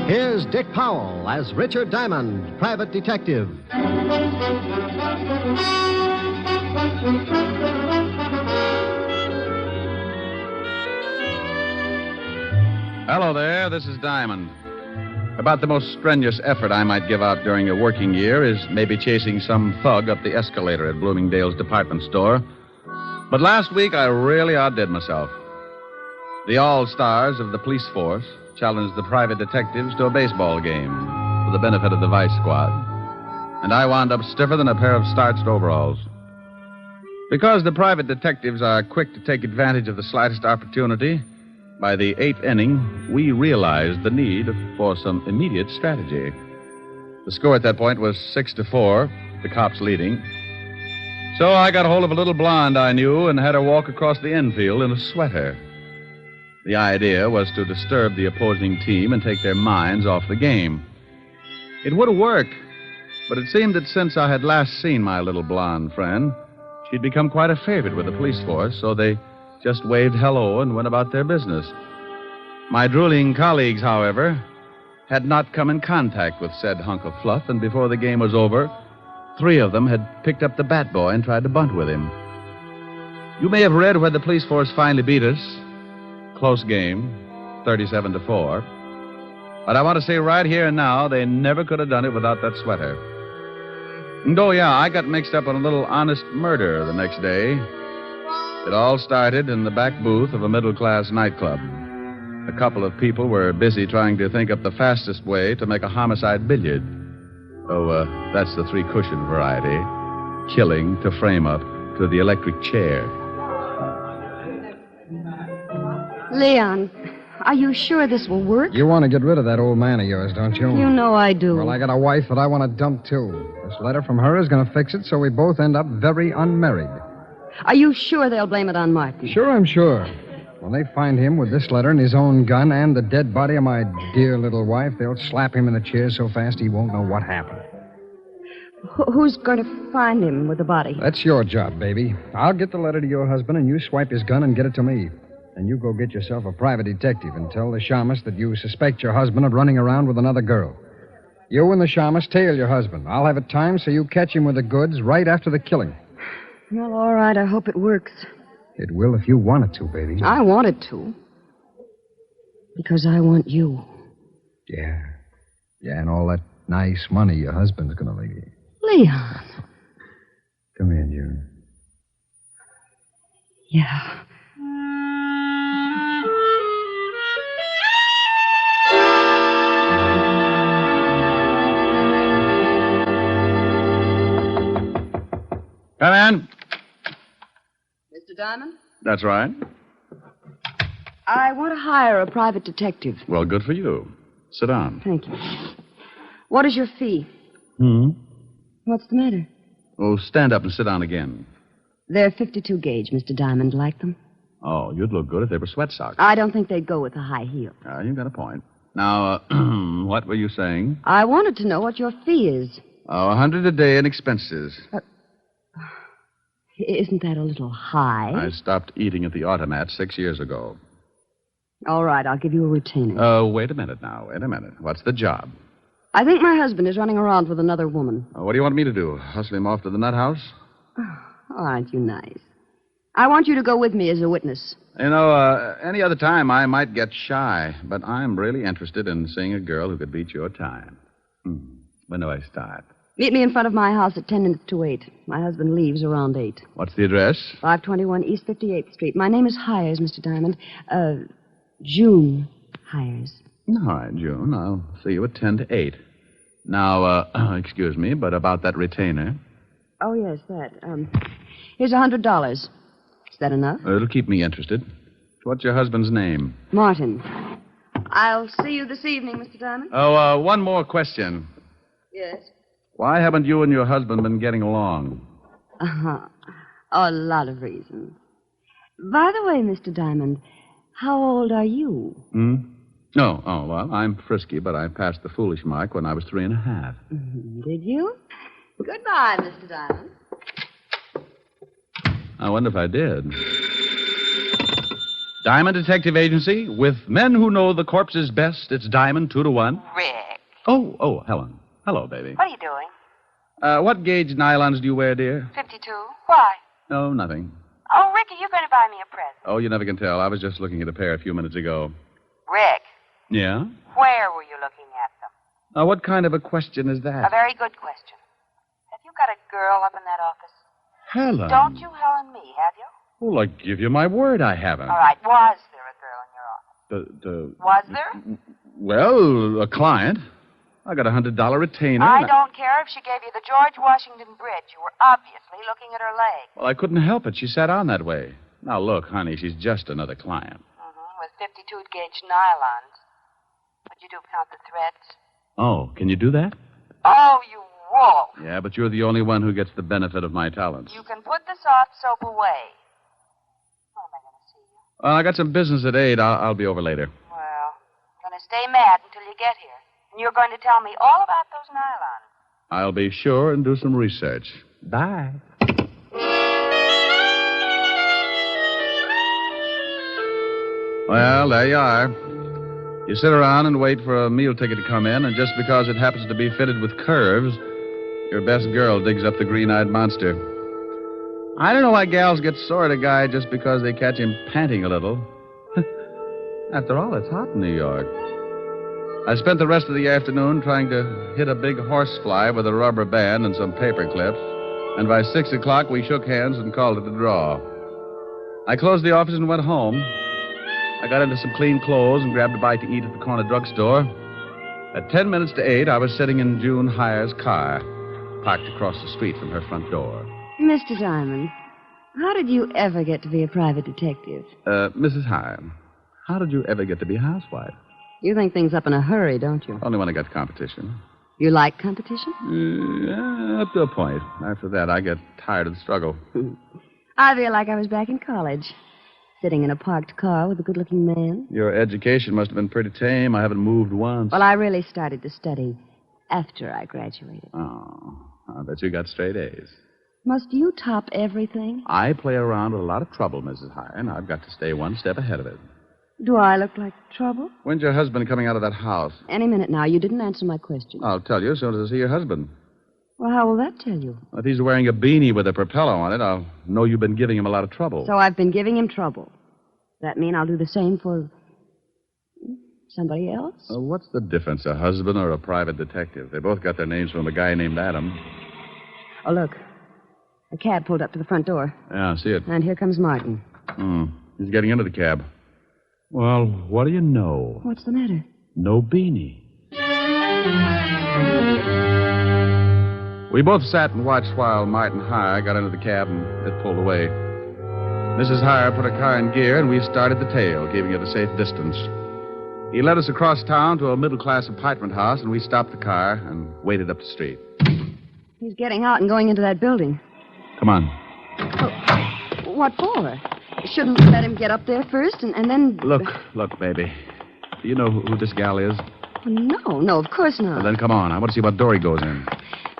Here's Dick Powell as Richard Diamond, private detective. Hello there, this is Diamond. About the most strenuous effort I might give out during a working year is maybe chasing some thug up the escalator at Bloomingdale's department store. But last week I really outdid myself. The all-stars of the police force challenged the private detectives to a baseball game for the benefit of the vice squad. And I wound up stiffer than a pair of starched overalls. Because the private detectives are quick to take advantage of the slightest opportunity, by the 8th inning, we realized the need for some immediate strategy. The score at that point was 6-4, the cops leading. So I got hold of a little blonde I knew and had her walk across the infield in a sweater. The idea was to disturb the opposing team and take their minds off the game. It would have worked, but it seemed that since I had last seen my little blonde friend, she'd become quite a favorite with the police force, so they just waved hello and went about their business. My drooling colleagues, however, had not come in contact with said hunk of fluff, and before the game was over, 3 of them had picked up the bat boy and tried to bunt with him. You may have read where the police force finally beat us. Close game, 37-4. But I want to say right here and now, they never could have done it without that sweater. And oh, yeah, I got mixed up in a little honest murder the next day. It all started in the back booth of a middle-class nightclub. A couple of people were busy trying to think up the fastest way to make a homicide billiard. Oh, that's the 3-cushion variety. Killing to frame up to the electric chair. Leon, are you sure this will work? You want to get rid of that old man of yours, don't you? You know I do. Well, I got a wife that I want to dump, too. This letter from her is going to fix it so we both end up very unmarried. Are you sure they'll blame it on Martin? Sure, I'm sure. When they find him with this letter and his own gun and the dead body of my dear little wife, they'll slap him in the chair so fast he won't know what happened. Who's going to find him with the body? That's your job, baby. I'll get the letter to your husband, and you swipe his gun and get it to me. And you go get yourself a private detective and tell the shamus that you suspect your husband of running around with another girl. You and the shamus tail your husband. I'll have it timed so you catch him with the goods right after the killing. Well, all right. I hope it works. It will if you want it to, baby. I want it to. Because I want you. Yeah. Yeah, and all that nice money your husband's going to leave you. Leon. Come here, June. Yeah. Come in. Mr. Diamond? That's right. I want to hire a private detective. Well, good for you. Sit down. Thank you. What is your fee? What's the matter? Oh, stand up and sit down again. They're 52 gauge, Mr. Diamond. Like them? Oh, you'd look good if they were sweat socks. I don't think they'd go with a high heel. You've got a point. Now, what were you saying? I wanted to know what your fee is. Oh, $100 a day in expenses. Isn't that a little high? I stopped eating at the automat 6 years ago. All right, I'll give you a retainer. Oh, wait a minute now. Wait a minute. What's the job? I think my husband is running around with another woman. What do you want me to do? Hustle him off to the nut house? Oh, aren't you nice? I want you to go with me as a witness. You know, any other time I might get shy, but I'm really interested in seeing a girl who could beat your time. When do I start? Meet me in front of my house at 10 minutes to 8. My husband leaves around 8. What's the address? 521 East 58th Street. My name is Hyers, Mr. Diamond. June Hyers. All right, June. I'll see you at 10 to 8. Now, excuse me, but about that retainer. Oh, yes, that. Here's $100. Is that enough? It'll keep me interested. What's your husband's name? Martin. I'll see you this evening, Mr. Diamond. Oh, one more question. Yes? Why haven't you and your husband been getting along? A lot of reasons. By the way, Mr. Diamond, how old are you? Well, I'm frisky, but I passed the foolish mark when I was 3.5. Did you? Goodbye, Mr. Diamond. I wonder if I did. Diamond Detective Agency, with men who know the corpses best, it's Diamond 2-1. Rick. Oh, Helen. Hello, baby. What are you doing? What gauge nylons do you wear, dear? 52. Why? No, nothing. Oh, Rick, are you going to buy me a present? Oh, you never can tell. I was just looking at a pair a few minutes ago. Rick, Yeah? where were you looking at them? What kind of a question is A that? very good question. Have you got a girl up in that office? Helen. Don't you Helen me, have you? Well, I give you my word I haven't. All right, was there a girl in your office? Was there? Well, a client. I got a $100 retainer. I don't care if she gave you the George Washington Bridge. You were obviously looking at her leg. Well, I couldn't help it. She sat on that way. Now, look, honey, she's just another client. With 52-gauge nylons. Would you do count the threads? Oh, can you do that? Oh, you wolf. Yeah, but you're the only one who gets the benefit of my talents. You can put the soft soap away. When am I going to see you? I got some business at 8. I'll be over later. Well, I'm going to stay mad until you get here. And you're going to tell me all about those nylons. I'll be sure and do some research. Bye. Well, there you are. You sit around and wait for a meal ticket to come in, and just because it happens to be fitted with curves, your best girl digs up the green-eyed monster. I don't know why gals get sore at a guy just because they catch him panting a little. After all, it's hot in New York. I spent the rest of the afternoon trying to hit a big horsefly with a rubber band and some paper clips, and by 6 o'clock we shook hands and called it a draw. I closed the office and went home. I got into some clean clothes and grabbed a bite to eat at the corner drugstore. At 10 minutes to 8, I was sitting in June Hyer's car, parked across the street from her front door. Mr. Diamond, how did you ever get to be a private detective? Mrs. Hyer, how did you ever get to be a housewife? You think things up in a hurry, don't you? Only when I got competition. You like competition? Yeah, up to a point. After that, I get tired of the struggle. I feel like I was back in college, sitting in a parked car with a good-looking man. Your education must have been pretty tame. I haven't moved once. Well, I really started to study after I graduated. Oh, I bet you got straight A's. Must you top everything? I play around with a lot of trouble, Mrs. Hyer, and I've got to stay one step ahead of it. Do I look like trouble? When's your husband coming out of that house? Any minute now. You didn't answer my question. I'll tell you as soon as I see your husband. Well, how will that tell you? If he's wearing a beanie with a propeller on it, I'll know you've been giving him a lot of trouble. So I've been giving him trouble. Does that mean I'll do the same for somebody else? What's the difference, a husband or a private detective? They both got their names from a guy named Adam. Oh, look. A cab pulled up to the front door. Yeah, I see it. And here comes Martin. He's getting into the cab. Well, what do you know? What's the matter? No beanie. We both sat and watched while Martin Hyer got into the cab and it pulled away. Mrs. Hyer put her car in gear, and we started the tail, keeping it a safe distance. He led us across town to a middle-class apartment house, and we stopped the car and waited up the street. He's getting out and going into that building. Come on. Oh, what for? Shouldn't we let him get up there first and then... Look, baby. Do you know who this gal is? No, of course not. Well, then come on. I want to see what door he goes in.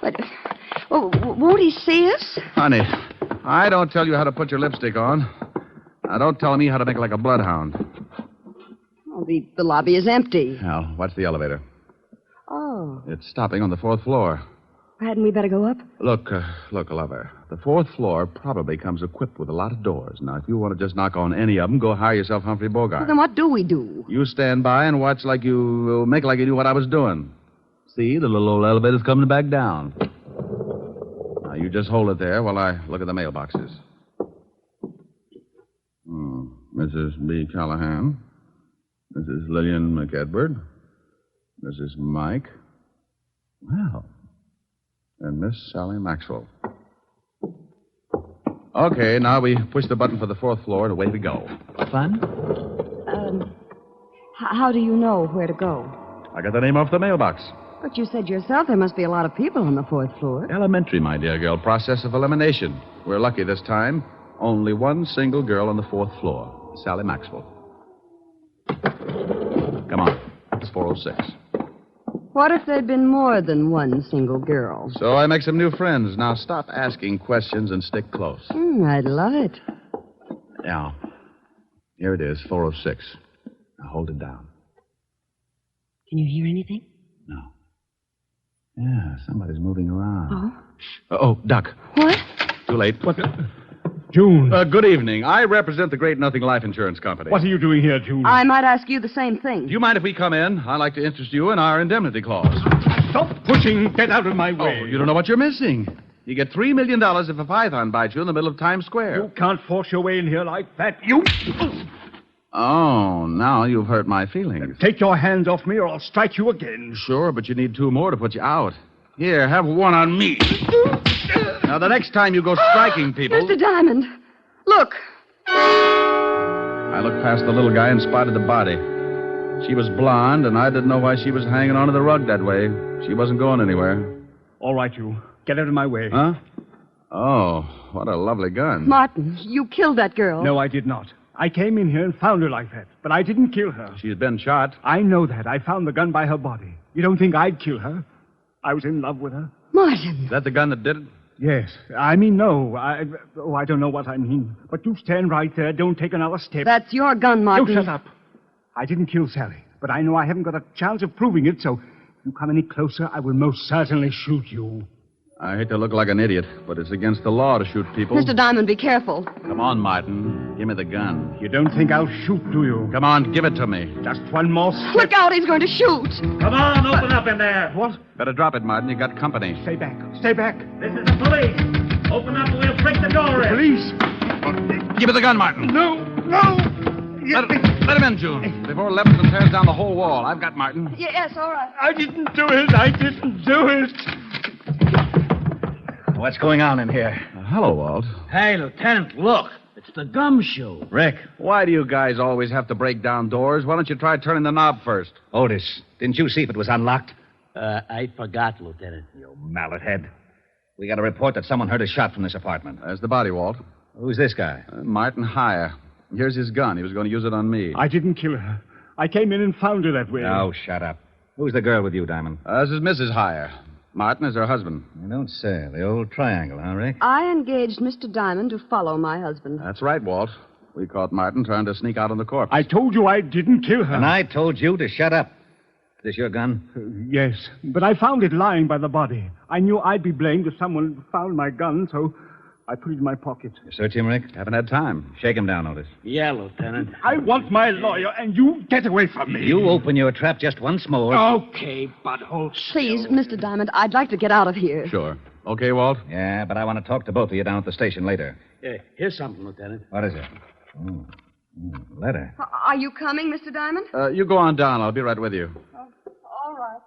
But, won't he see us? Honey, I don't tell you how to put your lipstick on. Now, don't tell me how to make it like a bloodhound. Oh, the lobby is empty. Well, watch the elevator. Oh. It's stopping on the 4th floor. Hadn't we better go up? Look, lover. The 4th floor probably comes equipped with a lot of doors. Now, if you want to just knock on any of them, go hire yourself Humphrey Bogart. Well, then what do we do? You stand by and watch like you... make like you knew what I was doing. See, the little old elevator's coming back down. Now, you just hold it there while I look at the mailboxes. Mrs. B. Callahan. Mrs. Lillian McEdward. Mrs. Mike. Well... and Miss Sally Maxwell. Okay, now we push the button for the 4th floor and away we go. Fun? How do you know where to go? I got the name off the mailbox. But you said yourself there must be a lot of people on the 4th floor. Elementary, my dear girl. Process of elimination. We're lucky this time. Only one single girl on the 4th floor, Sally Maxwell. Come on. It's 406. What if there'd been more than one single girl? So I make some new friends. Now stop asking questions and stick close. I'd love it. Now, here it is, 406. Now hold it down. Can you hear anything? No. Yeah, somebody's moving around. Oh, Duck. What? Too late. What? June. Good evening. I represent the Great Nothing Life Insurance Company. What are you doing here, June? I might ask you the same thing. Do you mind if we come in? I'd like to interest you in our indemnity clause. Stop pushing. Get out of my way. Oh, you don't know what you're missing. You get $3 million if a python bites you in the middle of Times Square. You can't force your way in here like that. You... Oh, now you've hurt my feelings. Take your hands off me or I'll strike you again. Sure, but you need 2 more to put you out. Here, have one on me. Now, the next time you go striking people... Mr. Diamond, look. I looked past the little guy and spotted the body. She was blonde, and I didn't know why she was hanging onto the rug that way. She wasn't going anywhere. All right, you. Get out of my way. Huh? Oh, what a lovely gun. Martin, you killed that girl. No, I did not. I came in here and found her like that, but I didn't kill her. She's been shot. I know that. I found the gun by her body. You don't think I'd kill her? I was in love with her. Martin. Is that the gun that did it? Yes. I mean, no. I don't know what I mean. But you stand right there. Don't take another step. That's your gun, Martin. You shut up. I didn't kill Sally, but I know I haven't got a chance of proving it, so if you come any closer, I will most certainly shoot you. I hate to look like an idiot, but it's against the law to shoot people. Mr. Diamond, be careful. Come on, Martin. Give me the gun. You don't think I'll shoot, do you? Come on, give it to me. Just one more step. Look out, he's going to shoot. Come on, open up in there. What? Better drop it, Martin. You got company. Stay back. Stay back. This is the police. Open up or we'll break the door in. Police. Give me the gun, Martin. No. No. Let him in, June. Before Levinson tears down the whole wall. I've got Martin. Yes, all right. I didn't do it. I didn't do it. What's going on in here? Hello, Walt. Hey, Lieutenant, look. It's the gumshoe. Rick, why do you guys always have to break down doors? Why don't you try turning the knob first? Otis, didn't you see if it was unlocked? I forgot, Lieutenant. You mallet head. We got a report that someone heard a shot from this apartment. There's the body, Walt. Who's this guy? Martin Hyer. Here's his gun. He was going to use it on me. I didn't kill her. I came in and found her that way. No, shut up. Who's the girl with you, Diamond? This is Mrs. Hyer. Martin is her husband. You don't say. The old triangle, huh, Rick? I engaged Mr. Diamond to follow my husband. That's right, Walt. We caught Martin trying to sneak out on the corpse. I told you I didn't kill her. And I told you to shut up. Is this your gun? Yes, but I found it lying by the body. I knew I'd be blamed if someone found my gun, so I put it in my pocket. You search him, Rick? Haven't had time. Shake him down, Otis. Yeah, Lieutenant. I want my lawyer, and you get away from me. You open your trap just once more. Okay, butthole. Please, Mr. Diamond, I'd like to get out of here. Sure. Okay, Walt? Yeah, but I want to talk to both of you down at the station later. Here's something, Lieutenant. What is it? Letter. Are you coming, Mr. Diamond? You go on down. I'll be right with you. All right.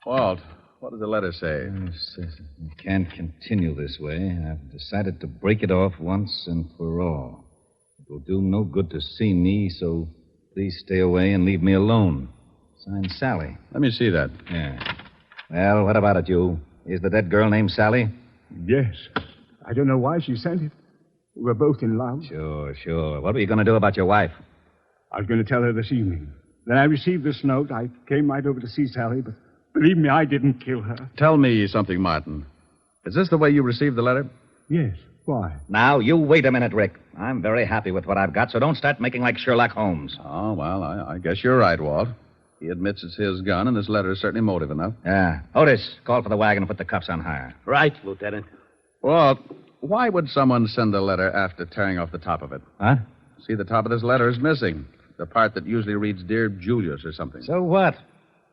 Walt, what does the letter say? It says we can't continue this way. I've decided to break it off once and for all. It will do no good to see me, so please stay away and leave me alone. Signed, Sally. Let me see that. Yeah. Well, what about it, you? Is the dead girl named Sally? Yes. I don't know why she sent it. We're both in love. Sure. What were you going to do about your wife? I was going to tell her this evening. Then I received this note. I came right over to see Sally, but believe me, I didn't kill her. Tell me something, Martin. Is this the way you received the letter? Yes. Why? Now, you wait a minute, Rick. I'm very happy with what I've got, so don't start making like Sherlock Holmes. Oh, well, I guess you're right, Walt. He admits it's his gun, and this letter is certainly motive enough. Yeah. Otis, call for the wagon and put the cuffs on Hyer. Right, Lieutenant. Walt, why would someone send a letter after tearing off the top of it? Huh? See, the top of this letter is missing. The part that usually reads, Dear Julius or something. So what?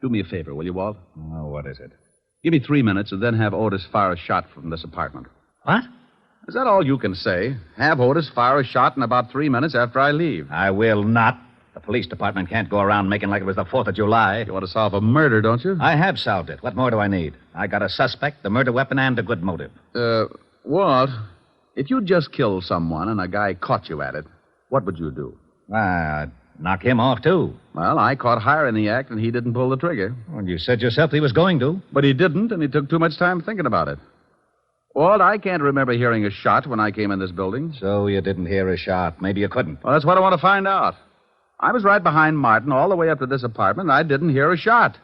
Do me a favor, will you, Walt? Oh, what is it? Give me 3 minutes and then have Otis fire a shot from this apartment. What? Is that all you can say? Have Otis fire a shot in about 3 minutes after I leave. I will not. The police department can't go around making like it was the 4th of July. You want to solve a murder, don't you? I have solved it. What more do I need? I got a suspect, the murder weapon, and a good motive. Walt, if you just killed someone and a guy caught you at it, what would you do? Knock him off, too. Well, I caught Hyer in the act, and he didn't pull the trigger. Well, you said yourself he was going to. But he didn't, and he took too much time thinking about it. Walt, I can't remember hearing a shot when I came in this building. So you didn't hear a shot. Maybe you couldn't. Well, that's what I want to find out. I was right behind Martin all the way up to this apartment, and I didn't hear a shot.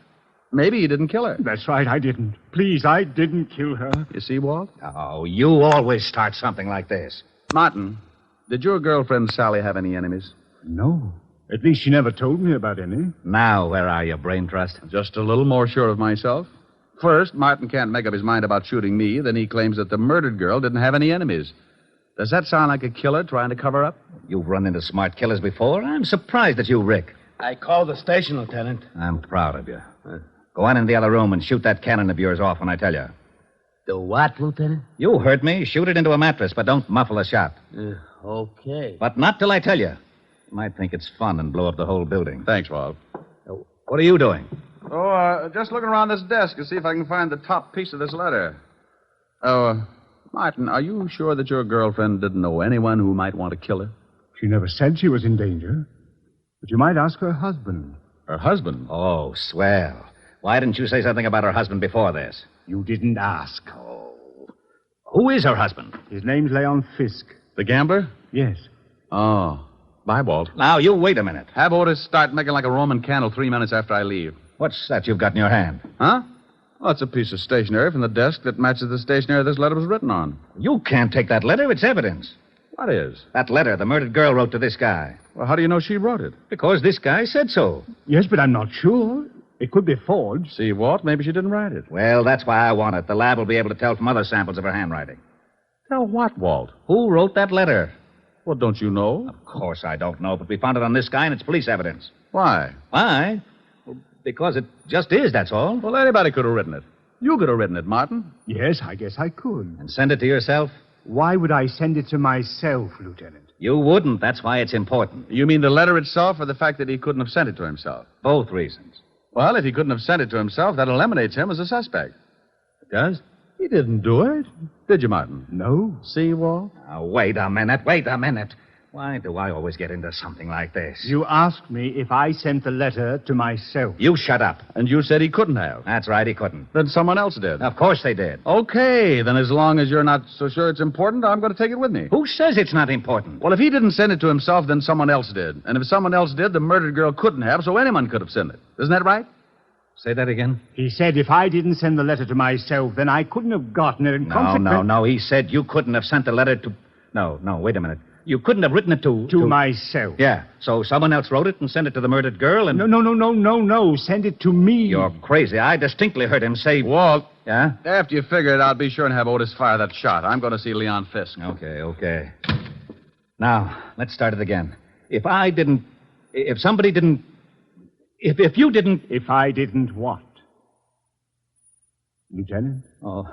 Maybe you didn't kill her. That's right, I didn't. Please, I didn't kill her. You see, Walt? Oh, you always start something like this. Martin, did your girlfriend Sally have any enemies? No. At least she never told me about any. Now, where are you, brain trust? Just a little more sure of myself. First, Martin can't make up his mind about shooting me. Then he claims that the murdered girl didn't have any enemies. Does that sound like a killer trying to cover up? You've run into smart killers before. I'm surprised at you, Rick. I called the station, Lieutenant. I'm proud of you. Go on in the other room and shoot that cannon of yours off when I tell you. The what, Lieutenant? You heard me. Shoot it into a mattress, but don't muffle a shot. Okay. But not till I tell you. You might think it's fun and blow up the whole building. Thanks, Walt. What are you doing? Oh, just looking around this desk to see if I can find the top piece of this letter. Oh, Martin, are you sure that your girlfriend didn't know anyone who might want to kill her? She never said she was in danger. But you might ask her husband. Her husband? Oh, swell. Why didn't you say something about her husband before this? You didn't ask. Oh. Who is her husband? His name's Leon Fisk. The gambler? Yes. Oh. Bye, Walt. Now, you wait a minute. Have Otis start making like a Roman candle 3 minutes after I leave. What's that you've got in your hand? Huh? Well, it's a piece of stationery from the desk that matches the stationery this letter was written on. You can't take that letter. It's evidence. What is? That letter the murdered girl wrote to this guy. Well, how do you know she wrote it? Because this guy said so. Yes, but I'm not sure. It could be forged. See, Walt, maybe she didn't write it. Well, that's why I want it. The lab will be able to tell from other samples of her handwriting. Tell what, Walt? Who wrote that letter? Well, don't you know? Of course I don't know, but we found it on this guy and it's police evidence. Why? Why? Well, because it just is, that's all. Well, anybody could have written it. You could have written it, Martin. Yes, I guess I could. And send it to yourself? Why would I send it to myself, Lieutenant? You wouldn't. That's why it's important. You mean the letter itself or the fact that he couldn't have sent it to himself? Both reasons. Well, if he couldn't have sent it to himself, that eliminates him as a suspect. It does? He didn't do it. Did you, Martin? No. See, Walt? Now, wait a minute. Why do I always get into something like this? You asked me if I sent the letter to myself. You shut up. And you said he couldn't have. That's right, he couldn't. Then someone else did. Of course they did. Okay, then as long as you're not so sure it's important, I'm going to take it with me. Who says it's not important? Well, if he didn't send it to himself, then someone else did. And if someone else did, the murdered girl couldn't have, so anyone could have sent it. Isn't that right? Say that again? He said if I didn't send the letter to myself, then I couldn't have gotten it. No. He said you couldn't have sent the letter to... No, wait a minute. You couldn't have written it to... To myself. Yeah, so someone else wrote it and sent it to the murdered girl and... No. Send it to me. You're crazy. I distinctly heard him say... Walt. Yeah? After you figure it out, be sure and have Otis fire that shot. I'm going to see Leon Fisk. Okay. Now, let's start it again. If I didn't... If somebody didn't... If you didn't... If I didn't what? Lieutenant? Oh.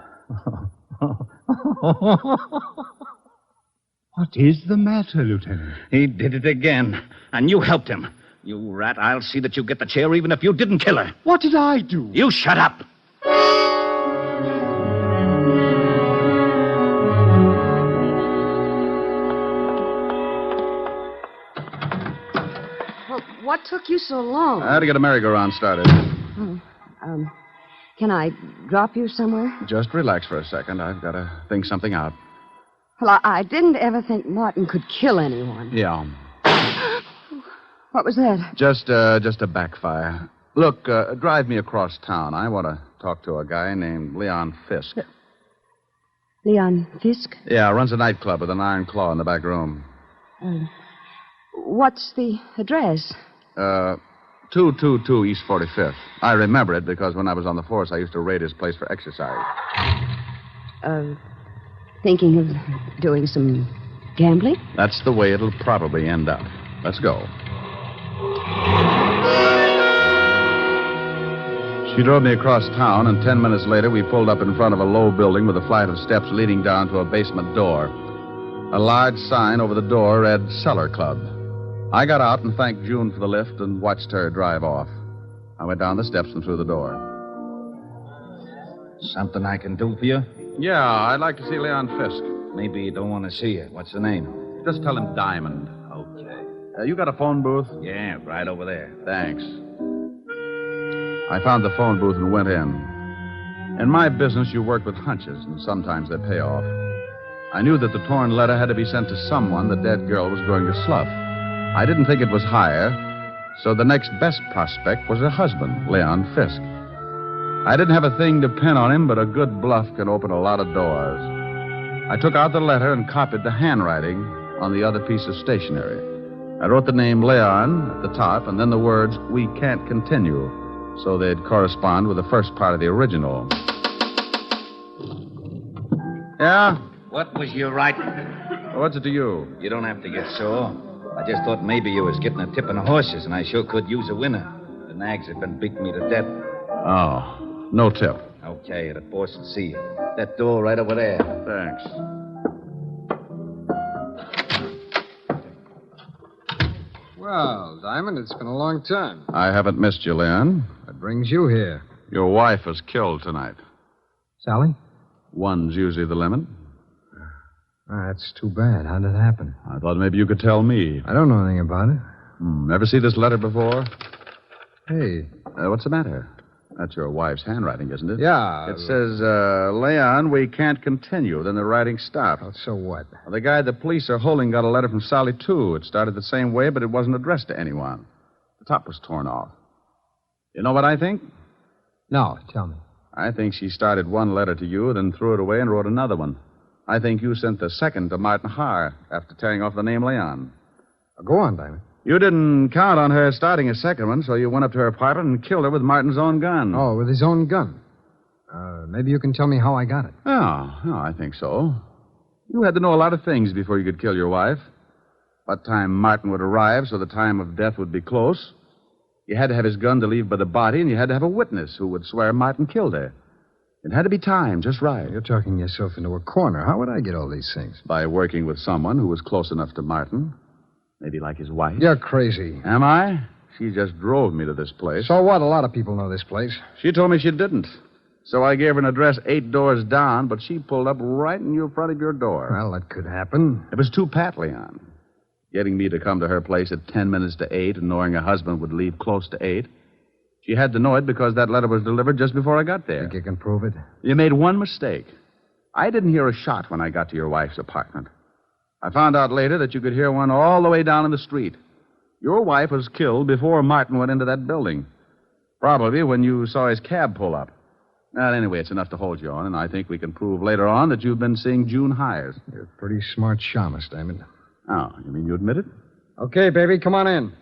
What is the matter, Lieutenant? He did it again. And you helped him. You rat, I'll see that you get the chair even if you didn't kill her. What did I do? You shut up. Well, what took you so long? I had to get a merry-go-round started. Can I drop you somewhere? Just relax for a second. I've got to think something out. Well, I didn't ever think Martin could kill anyone. Yeah. What was that? Just a backfire. Look, drive me across town. I want to talk to a guy named Leon Fisk. Leon Fisk? Yeah, runs a nightclub with an iron claw in the back room. What's the address? 222 East 45th. I remember it because when I was on the force, I used to raid his place for exercise. Thinking of doing some gambling? That's the way it'll probably end up. Let's go. She drove me across town, and 10 minutes later, we pulled up in front of a low building with a flight of steps leading down to a basement door. A large sign over the door read Cellar Club. I got out and thanked June for the lift and watched her drive off. I went down the steps and through the door. Something I can do for you? Yeah, I'd like to see Leon Fisk. Maybe you don't want to see it. What's the name? Just tell him Diamond. Okay. You got a phone booth? Yeah, right over there. Thanks. I found the phone booth and went in. In my business, you work with hunches, and sometimes they pay off. I knew that the torn letter had to be sent to someone the dead girl was going to slough. I didn't think it was Hyer, so the next best prospect was her husband, Leon Fisk. I didn't have a thing to pin on him, but a good bluff can open a lot of doors. I took out the letter and copied the handwriting on the other piece of stationery. I wrote the name Leon at the top and then the words, "We can't continue," so they'd correspond with the first part of the original. Yeah? What was you writing? What's it to you? You don't have to get sore. I just thought maybe you was getting a tip on the horses, and I sure could use a winner. The nags have been beating me to death. Oh, no tip. Okay, the boss will see you. That door right over there. Thanks. Well, Diamond, it's been a long time. I haven't missed you, Leon. What brings you here? Your wife was killed tonight. Sally? One's usually the limit. That's too bad. How did it happen? I thought maybe you could tell me. I don't know anything about it. Ever see this letter before? Hey. What's the matter? That's your wife's handwriting, isn't it? Yeah. It says, Leon, we can't continue. Then the writing stopped. Oh, so what? Well, the guy the police are holding got a letter from Sally, too. It started the same way, but it wasn't addressed to anyone. The top was torn off. You know what I think? No, tell me. I think she started one letter to you, then threw it away and wrote another one. I think you sent the second to Martin Hyer after tearing off the name Leon. Go on, Diamond. You didn't count on her starting a second one, so you went up to her apartment and killed her with Martin's own gun. Oh, with his own gun. Maybe you can tell me how I got it. Oh, I think so. You had to know a lot of things before you could kill your wife. What time Martin would arrive so the time of death would be close. You had to have his gun to leave by the body, and you had to have a witness who would swear Martin killed her. It had to be timed just right. You're talking yourself into a corner. How would I get all these things? By working with someone who was close enough to Martin. Maybe like his wife. You're crazy. Am I? She just drove me to this place. So what? A lot of people know this place. She told me she didn't. So I gave her an address 8 doors down, but she pulled up right in front of your door. Well, that could happen. It was too pat, Leon. Getting me to come to her place at 10 minutes to 8 and knowing her husband would leave close to 8. She had to know it because that letter was delivered just before I got there. Think you can prove it? You made one mistake. I didn't hear a shot when I got to your wife's apartment. I found out later that you could hear one all the way down in the street. Your wife was killed before Martin went into that building. Probably when you saw his cab pull up. Well, anyway, it's enough to hold you on, and I think we can prove later on that you've been seeing June Hyers. You're a pretty smart shamus, Diamond. Oh, you mean you admit it? Okay, baby, come on in.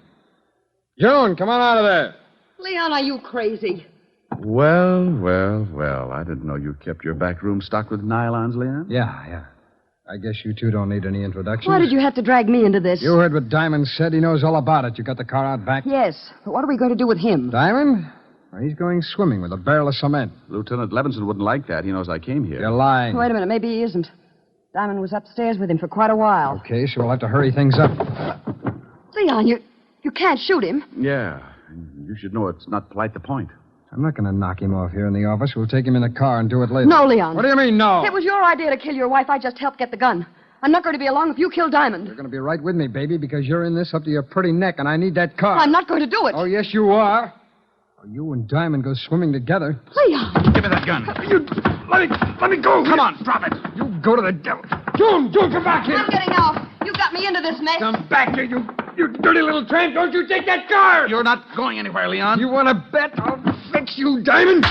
June, come on out of there. Leon, are you crazy? Well. I didn't know you kept your back room stocked with nylons, Leon. Yeah. I guess you two don't need any introductions. Why did you have to drag me into this? You heard what Diamond said. He knows all about it. You got the car out back? Yes, but what are we going to do with him? Diamond? Well, he's going swimming with a barrel of cement. Lieutenant Levinson wouldn't like that. He knows I came here. You're lying. Wait a minute, maybe he isn't. Diamond was upstairs with him for quite a while. Okay, so we'll have to hurry things up. Leon, you can't shoot him. Yeah. You should know it's not polite to point. I'm not going to knock him off here in the office. We'll take him in the car and do it later. No, Leon. What do you mean, no? It was your idea to kill your wife. I just helped get the gun. I'm not going to be along if you kill Diamond. You're going to be right with me, baby, because you're in this up to your pretty neck, and I need that car. I'm not going to do it. Oh, yes, you are. Oh, you and Diamond go swimming together. Leon. Give me that gun. Let me go. Come on, drop it. You go to the devil. June, come back here. I'm getting out. You got me into this mess. Come back here, you dirty little tramp. Don't you take that car. You're not going anywhere, Leon. You want to bet? I'll fix you, Diamond.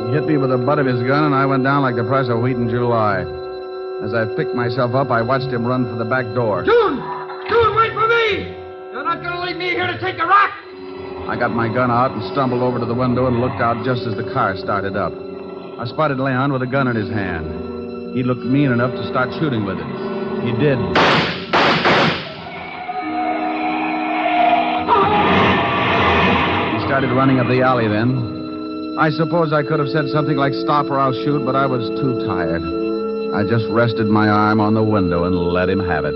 He hit me with the butt of his gun, and I went down like the price of wheat in July. As I picked myself up, I watched him run for the back door. June, wait for me. You're not going to leave me here to take a rock. I got my gun out and stumbled over to the window and looked out just as the car started up. I spotted Leon with a gun in his hand. He looked mean enough to start shooting with it. He did. He started running up the alley then. I suppose I could have said something like, "Stop or I'll shoot," but I was too tired. I just rested my arm on the window and let him have it.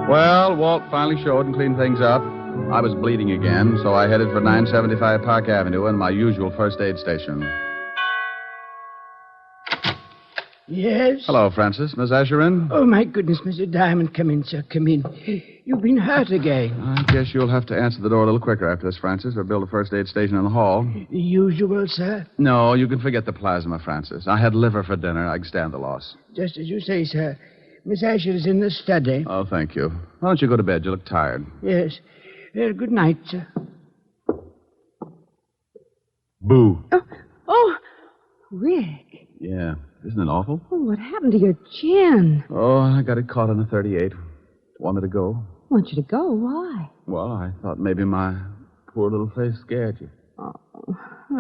Well, Walt finally showed and cleaned things up. I was bleeding again, so I headed for 975 Park Avenue and my usual first aid station. Yes? Hello, Francis. Miss Asherin? Oh, my goodness, Mr. Diamond. Come in, sir. Come in. You've been hurt again. I guess you'll have to answer the door a little quicker after this, Francis, or build a first aid station in the hall. The usual, sir? No, you can forget the plasma, Francis. I had liver for dinner. I can stand the loss. Just as you say, sir. Miss Asher is in the study. Oh, thank you. Why don't you go to bed? You look tired. Yes. Good night, sir. Boo. Oh, Rick. Yeah. Isn't it awful? Oh, what happened to your chin? Oh, I got it caught in a 38. Want me to go? I want you to go. Why? Well, I thought maybe my poor little face scared you. Oh,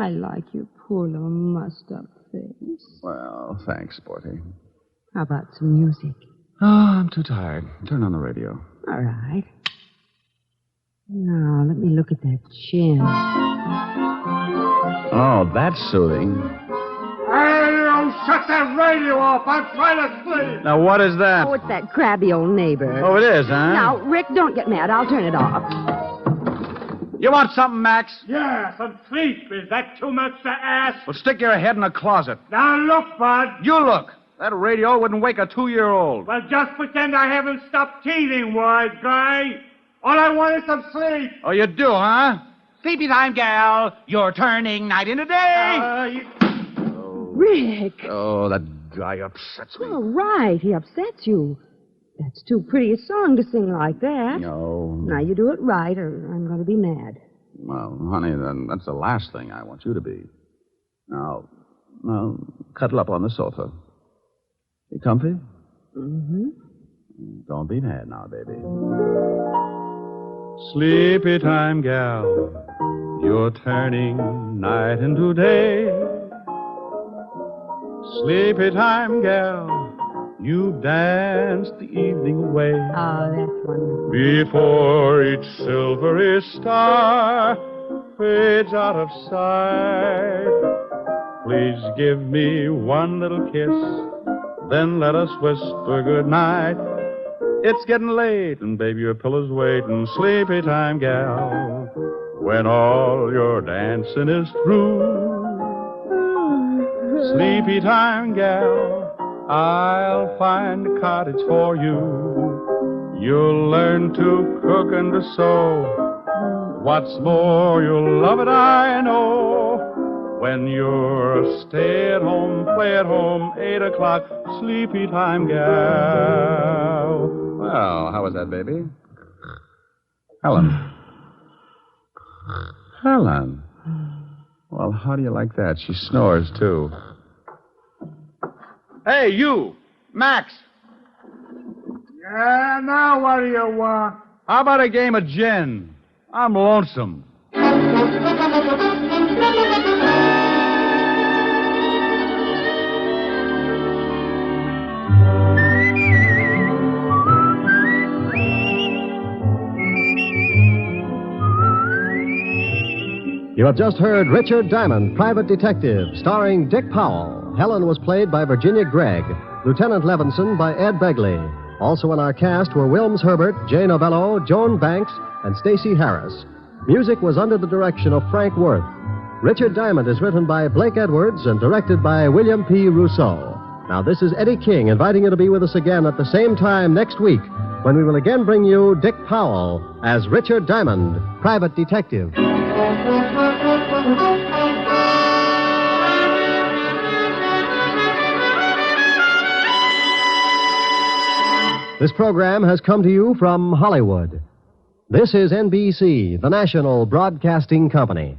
I like your poor little mussed-up face. Well, thanks, Sporty. How about some music? Oh, I'm too tired. Turn on the radio. All right. Now, let me look at that chin. Oh, that's soothing. Hey, you shut that radio off. I'm trying to sleep. Now, what is that? Oh, it's that crabby old neighbor. Oh, it is, huh? Now, Rick, don't get mad. I'll turn it off. You want something, Max? Yeah, some sleep. Is that too much to ask? Well, stick your head in a closet. Now look, Bud. You look. That radio wouldn't wake a 2-year-old. Well, just pretend I haven't stopped teething, wise guy. All I want is some sleep. Oh, you do, huh? Sleepy time, gal. You're turning night into day. Rick. Oh, that guy upsets me. Oh, right. He upsets you. That's too pretty a song to sing like that. No. Now, you do it right, or I'm going to be mad. Well, honey, then that's the last thing I want you to be. Now, cuddle up on the sofa. You comfy? Mm-hmm. Don't be mad now, baby. Sleepy time, gal. You're turning night into day. Sleepy time, gal. You dance the evening away. Oh, that's wonderful. Before each silvery star fades out of sight. Please give me one little kiss, then let us whisper goodnight. It's getting late, and baby, your pillow's waiting. Sleepy time, gal, when all your dancing is through. Sleepy time, gal, I'll find a cottage for you. You'll learn to cook and to sew. What's more, you'll love it, I know. When you're a stay-at-home, play-at-home, 8 o'clock, sleepy time, gal. Well, how was that, baby? Helen. Helen. Well, how do you like that? She snores, too. Hey, you! Max! Yeah, now what do you want? How about a game of gin? I'm lonesome. You have just heard Richard Diamond, Private Detective, starring Dick Powell. Helen was played by Virginia Gregg. Lieutenant Levinson by Ed Begley. Also in our cast were Wilms Herbert, Jay Novello, Joan Banks, and Stacey Harris. Music was under the direction of Frank Worth. Richard Diamond is written by Blake Edwards and directed by William P. Rousseau. Now, this is Eddie King inviting you to be with us again at the same time next week when we will again bring you Dick Powell as Richard Diamond, Private Detective. This program has come to you from Hollywood. This is NBC, the national broadcasting company.